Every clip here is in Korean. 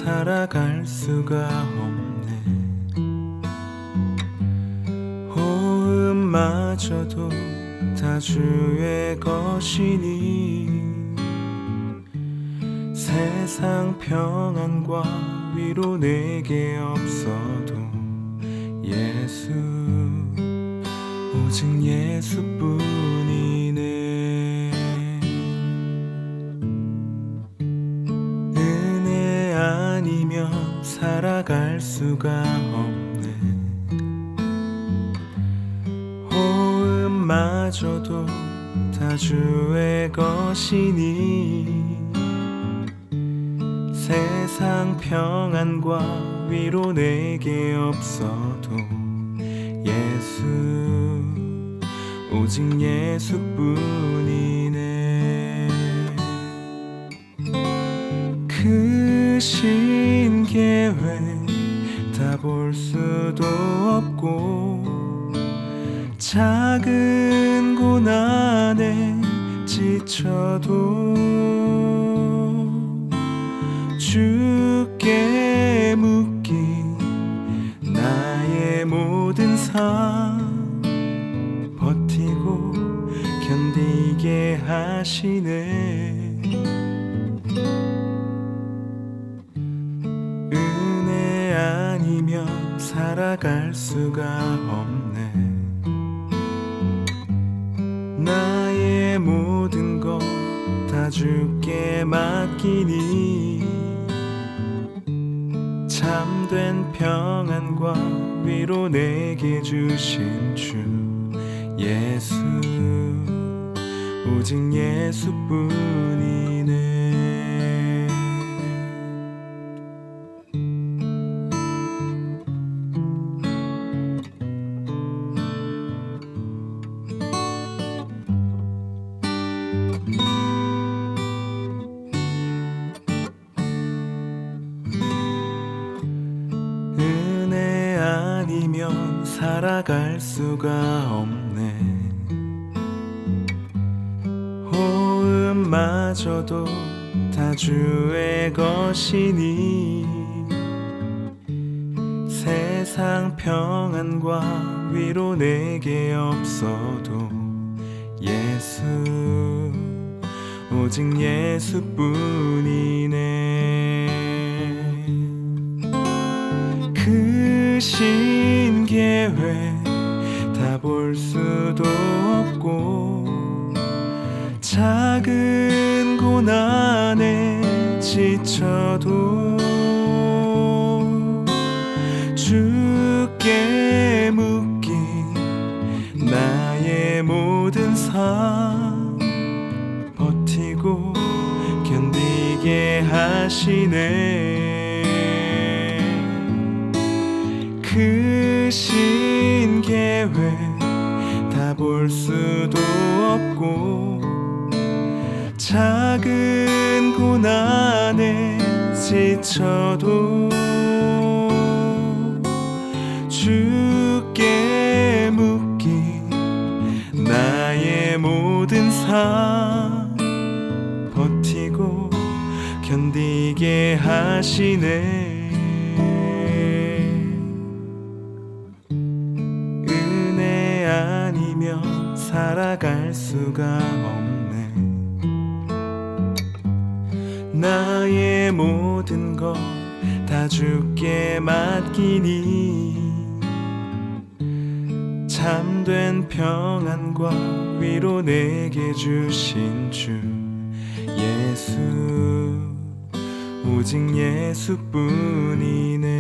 살아갈 수가 없네. 호흡마저도 다 주의 것이니 세상 평안과 위로 내게 없어도 예수, 오직 예수뿐이네. 은혜 아니면 살아갈 수가 없네. 호흡마저도 다 주의 것이니 세상 평안과 위로 내게 없어도 예수, 오직 예수뿐이네. 크신 계획 다 볼 수도 없고 작은 고난에 지쳐도 주께 묶인 나의 모든 삶 버티고 견디게 하시네. 은혜 아니면 살아갈 수가 없네. 나의 모든 것 다 주께 맡기니 참된 평안과 위로 내게 주신 주 예수, 오직 예수뿐이네. 은혜 아니면 살아갈 수가 없네. 호흡마저도 다 주의 것이니 세상 평안과 위로 내게 없어도 예수, 오직 예수뿐이네. 크신 계획 다 볼 수도 없고 작은 고난에 지쳐도 주께 묶인 나의 모든 삶 버티고 견디게 하시네. 크신 계획 다 볼 수도 없고 작은 고난에 지쳐도 주께 묶인 나의 모든 삶 버티고 견디게 하시네. 은혜 아니면 살아갈 수가 없네. 나의 모든 것 다 주께 맡기니 참된 평안과 위로 내게 주신 주 예수, 오직 예수뿐이네.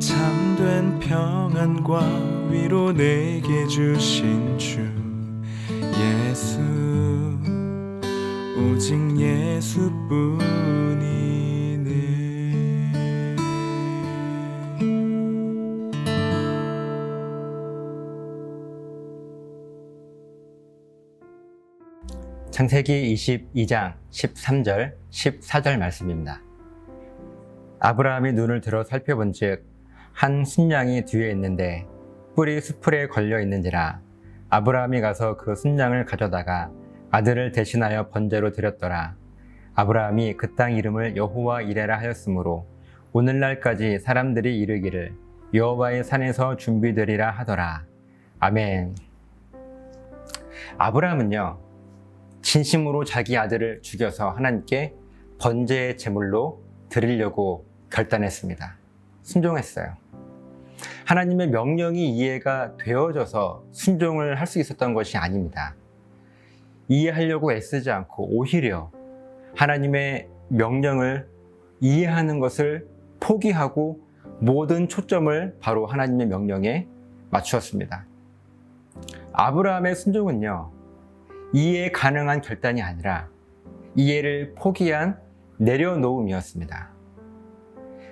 참된 평안과 위로 내게 주신 주 예수, 오직 예수뿐이네. 창세기 22장 13절 14절 말씀입니다. 아브라함이 눈을 들어 살펴본즉 한 순양이 뒤에 있는데 뿔이 수풀에 걸려 있는지라. 아브라함이 가서 그 순양을 가져다가 아들을 대신하여 번제로 드렸더라. 아브라함이 그 땅 이름을 여호와 이레라 하였으므로 오늘날까지 사람들이 이르기를 여호와의 산에서 준비되리라 하더라. 아멘. 아브라함은요, 진심으로 자기 아들을 죽여서 하나님께 번제의 제물로 드리려고 결단했습니다. 순종했어요. 하나님의 명령이 이해가 되어져서 순종을 할 수 있었던 것이 아닙니다. 이해하려고 애쓰지 않고 오히려 하나님의 명령을 이해하는 것을 포기하고 모든 초점을 바로 하나님의 명령에 맞추었습니다. 아브라함의 순종은요, 이해 가능한 결단이 아니라 이해를 포기한 내려놓음이었습니다.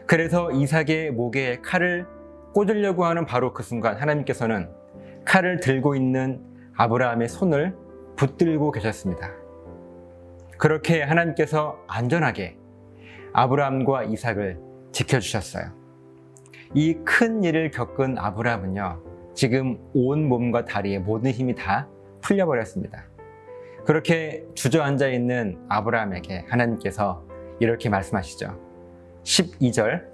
그래서 이삭의 목에 칼을 꽂으려고 하는 바로 그 순간 하나님께서는 칼을 들고 있는 아브라함의 손을 붙들고 계셨습니다. 그렇게 하나님께서 안전하게 아브라함과 이삭을 지켜주셨어요. 이 큰 일을 겪은 아브라함은요, 지금 온 몸과 다리의 모든 힘이 다 풀려버렸습니다. 그렇게 주저앉아 있는 아브라함에게 하나님께서 이렇게 말씀하시죠. 12절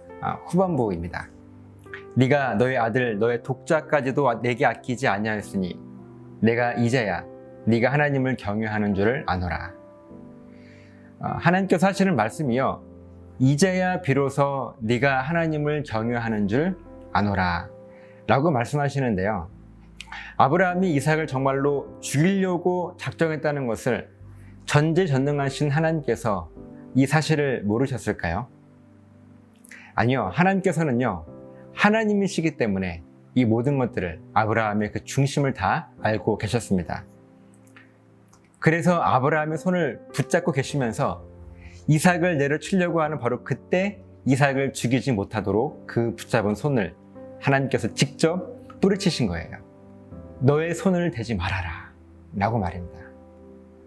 후반부입니다. 네가 너의 아들 너의 독자까지도 내게 아끼지 아니하였으니 내가 이제야 네가 하나님을 경외하는 줄을 아노라. 하나님께서 하시는 말씀이요, 이제야 비로소 네가 하나님을 경외하는 줄 아노라 라고 말씀하시는데요, 아브라함이 이삭을 정말로 죽이려고 작정했다는 것을 전지전능하신 하나님께서 이 사실을 모르셨을까요? 아니요, 하나님께서는요, 하나님이시기 때문에 이 모든 것들을 아브라함의 그 중심을 다 알고 계셨습니다. 그래서 아브라함의 손을 붙잡고 계시면서 이삭을 내려치려고 하는 바로 그때 이삭을 죽이지 못하도록 그 붙잡은 손을 하나님께서 직접 뿌리치신 거예요. 너의 손을 대지 말아라 라고 말입니다.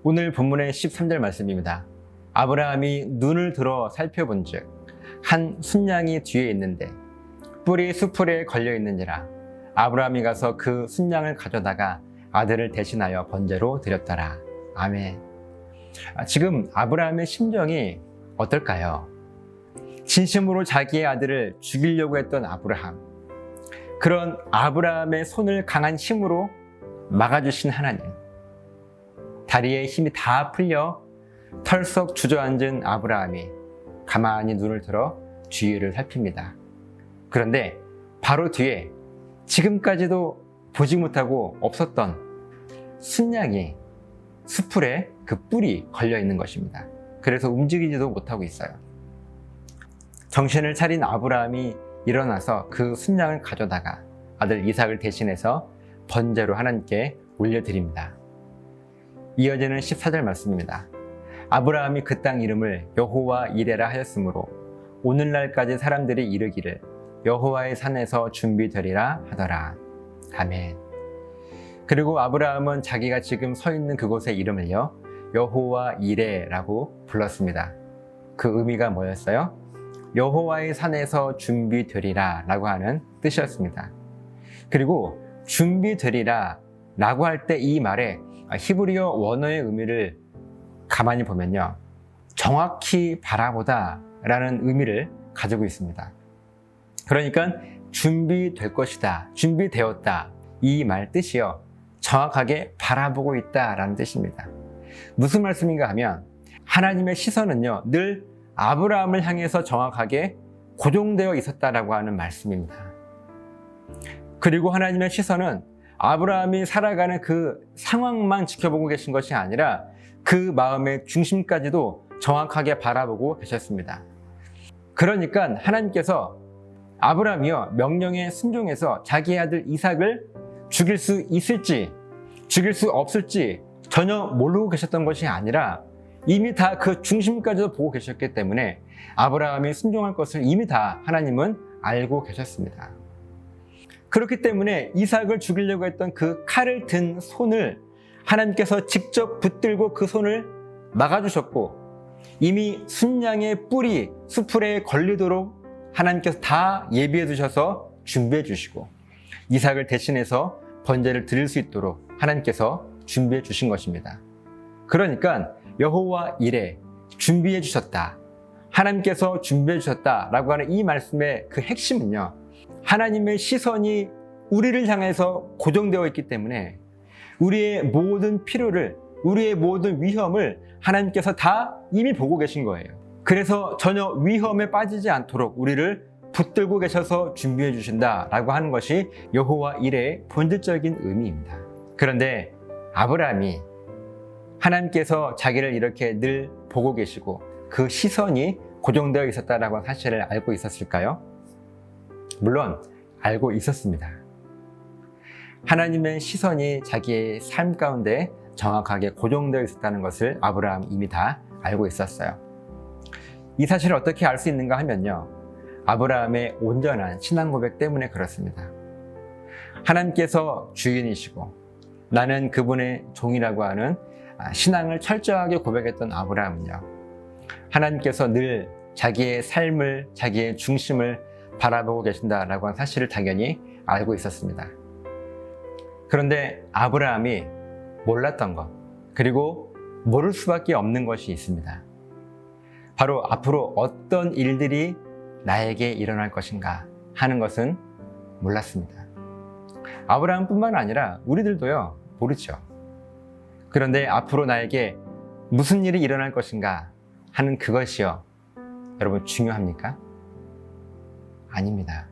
오늘 본문의 13절 말씀입니다. 아브라함이 눈을 들어 살펴본 즉 한 순양이 뒤에 있는데 뿔이 수풀에 걸려 있느니라. 아브라함이 가서 그 순양을 가져다가 아들을 대신하여 번제로 드렸더라. 아멘. 지금 아브라함의 심정이 어떨까요? 진심으로 자기의 아들을 죽이려고 했던 아브라함, 그런 아브라함의 손을 강한 힘으로 막아주신 하나님, 다리에 힘이 다 풀려 털썩 주저앉은 아브라함이 가만히 눈을 들어 주위를 살핍니다. 그런데 바로 뒤에 지금까지도 보지 못하고 없었던 순양이 수풀에 그 뿔이 걸려 있는 것입니다. 그래서 움직이지도 못하고 있어요. 정신을 차린 아브라함이 일어나서 그 순양을 가져다가 아들 이삭을 대신해서 번제로 하나님께 올려드립니다. 이어지는 14절 말씀입니다. 아브라함이 그 땅 이름을 여호와 이레라 하였으므로 오늘날까지 사람들이 이르기를 여호와의 산에서 준비되리라 하더라. 아멘. 그리고 아브라함은 자기가 지금 서 있는 그곳의 이름을요, 여호와 이레라고 불렀습니다. 그 의미가 뭐였어요? 여호와의 산에서 준비되리라 라고 하는 뜻이었습니다. 그리고 준비되리라 라고 할 때 이 말에 히브리어 원어의 의미를 가만히 보면요, 정확히 바라보다 라는 의미를 가지고 있습니다. 그러니까 준비될 것이다, 준비되었다, 이 말 뜻이요, 정확하게 바라보고 있다 라는 뜻입니다. 무슨 말씀인가 하면 하나님의 시선은요, 늘 아브라함을 향해서 정확하게 고정되어 있었다라고 하는 말씀입니다. 그리고 하나님의 시선은 아브라함이 살아가는 그 상황만 지켜보고 계신 것이 아니라 그 마음의 중심까지도 정확하게 바라보고 계셨습니다. 그러니까 하나님께서 아브라함이요, 명령에 순종해서 자기의 아들 이삭을 죽일 수 있을지 죽일 수 없을지 전혀 모르고 계셨던 것이 아니라 이미 다 그 중심까지도 보고 계셨기 때문에 아브라함이 순종할 것을 이미 다 하나님은 알고 계셨습니다. 그렇기 때문에 이삭을 죽이려고 했던 그 칼을 든 손을 하나님께서 직접 붙들고 그 손을 막아주셨고, 이미 순양의 뿔이 수풀에 걸리도록 하나님께서 다 예비해 두셔서 준비해 주시고, 이삭을 대신해서 번제를 드릴 수 있도록 하나님께서 준비해 주신 것입니다. 그러니까 여호와 이레, 준비해 주셨다. 하나님께서 준비해 주셨다라고 하는 이 말씀의 그 핵심은요. 하나님의 시선이 우리를 향해서 고정되어 있기 때문에 우리의 모든 필요를, 우리의 모든 위험을 하나님께서 다 이미 보고 계신 거예요. 그래서 전혀 위험에 빠지지 않도록 우리를 붙들고 계셔서 준비해 주신다라고 하는 것이 여호와 일의 본질적인 의미입니다. 그런데 아브라함이 하나님께서 자기를 이렇게 늘 보고 계시고 그 시선이 고정되어 있었다라고 하는 사실을 알고 있었을까요? 물론 알고 있었습니다. 하나님의 시선이 자기의 삶 가운데 정확하게 고정되어 있었다는 것을 아브라함이 이미 다 알고 있었어요. 이 사실을 어떻게 알 수 있는가 하면요. 아브라함의 온전한 신앙 고백 때문에 그렇습니다. 하나님께서 주인이시고 나는 그분의 종이라고 하는 신앙을 철저하게 고백했던 아브라함은요. 하나님께서 늘 자기의 삶을, 자기의 중심을 바라보고 계신다라고 하는 사실을 당연히 알고 있었습니다. 그런데 아브라함이 몰랐던 것, 그리고 모를 수밖에 없는 것이 있습니다. 바로 앞으로 어떤 일들이 나에게 일어날 것인가 하는 것은 몰랐습니다. 아브라함뿐만 아니라 우리들도요, 모르죠. 그런데 앞으로 나에게 무슨 일이 일어날 것인가 하는 그것이요, 여러분 중요합니까? 아닙니다.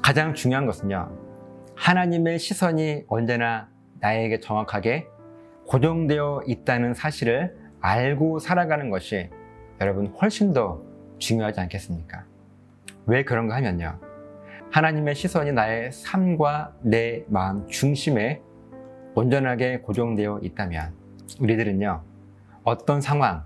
가장 중요한 것은요, 하나님의 시선이 언제나 나에게 정확하게 고정되어 있다는 사실을 알고 살아가는 것이 여러분 훨씬 더 중요하지 않겠습니까? 왜 그런가 하면요, 하나님의 시선이 나의 삶과 내 마음 중심에 온전하게 고정되어 있다면 우리들은요, 어떤 상황,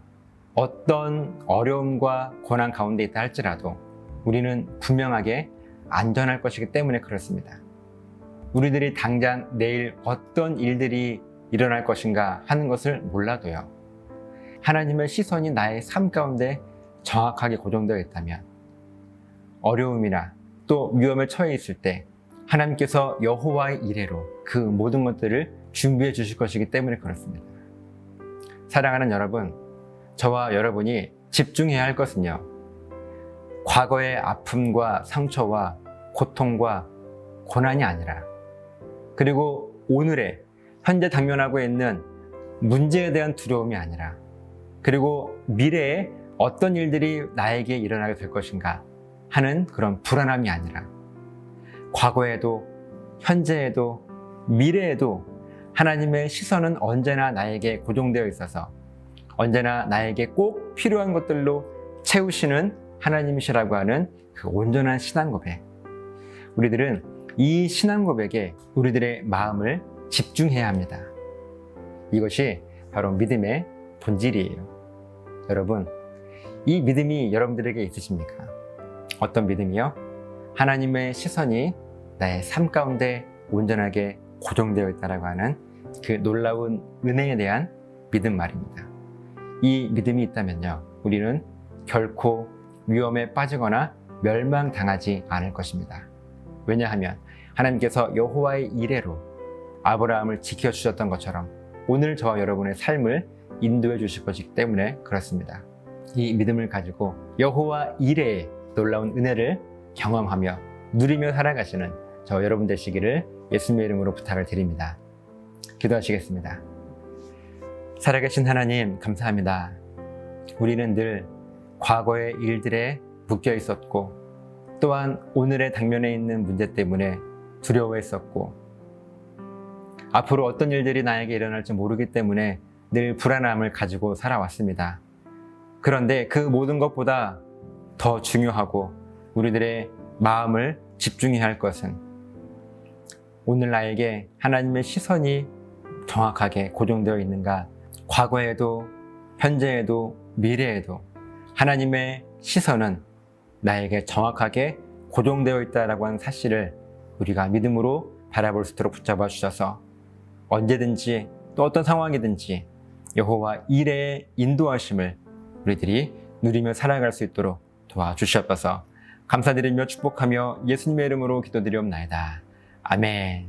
어떤 어려움과 고난 가운데 있다 할지라도 우리는 분명하게 안전할 것이기 때문에 그렇습니다. 우리들이 당장 내일 어떤 일들이 일어날 것인가 하는 것을 몰라도요, 하나님의 시선이 나의 삶 가운데 정확하게 고정되어 있다면 어려움이나 또 위험에 처해 있을 때 하나님께서 여호와의 이레로 그 모든 것들을 준비해 주실 것이기 때문에 그렇습니다. 사랑하는 여러분, 저와 여러분이 집중해야 할 것은요, 과거의 아픔과 상처와 고통과 고난이 아니라, 그리고 오늘의 현재 당면하고 있는 문제에 대한 두려움이 아니라, 그리고 미래에 어떤 일들이 나에게 일어나게 될 것인가 하는 그런 불안함이 아니라, 과거에도 현재에도 미래에도 하나님의 시선은 언제나 나에게 고정되어 있어서 언제나 나에게 꼭 필요한 것들로 채우시는 하나님이시라고 하는 그 온전한 신앙 고백. 우리들은 이 신앙 고백에 우리들의 마음을 집중해야 합니다. 이것이 바로 믿음의 본질이에요. 여러분, 이 믿음이 여러분들에게 있으십니까? 어떤 믿음이요? 하나님의 시선이 나의 삶 가운데 온전하게 고정되어 있다고 하는 그 놀라운 은혜에 대한 믿음 말입니다. 이 믿음이 있다면요, 우리는 결코 위험에 빠지거나 멸망당하지 않을 것입니다. 왜냐하면 하나님께서 여호와의 이레로 아브라함을 지켜주셨던 것처럼 오늘 저와 여러분의 삶을 인도해 주실 것이기 때문에 그렇습니다. 이 믿음을 가지고 여호와 이레의 놀라운 은혜를 경험하며 누리며 살아가시는 저 여러분 되시기를 예수님의 이름으로 부탁을 드립니다. 기도하시겠습니다. 살아계신 하나님, 감사합니다. 우리는 늘 과거의 일들에 묶여 있었고, 또한 오늘의 당면에 있는 문제 때문에 두려워했었고, 앞으로 어떤 일들이 나에게 일어날지 모르기 때문에 늘 불안함을 가지고 살아왔습니다. 그런데 그 모든 것보다 더 중요하고 우리들의 마음을 집중해야 할 것은 오늘 나에게 하나님의 시선이 정확하게 고정되어 있는가, 과거에도 현재에도 미래에도 하나님의 시선은 나에게 정확하게 고정되어 있다라고 하는 사실을 우리가 믿음으로 바라볼 수 있도록 붙잡아 주셔서 언제든지 또 어떤 상황이든지 여호와 이레의 인도하심을 우리들이 누리며 살아갈 수 있도록 도와주시옵소서. 감사드리며 축복하며 예수님의 이름으로 기도드리옵나이다. 아멘.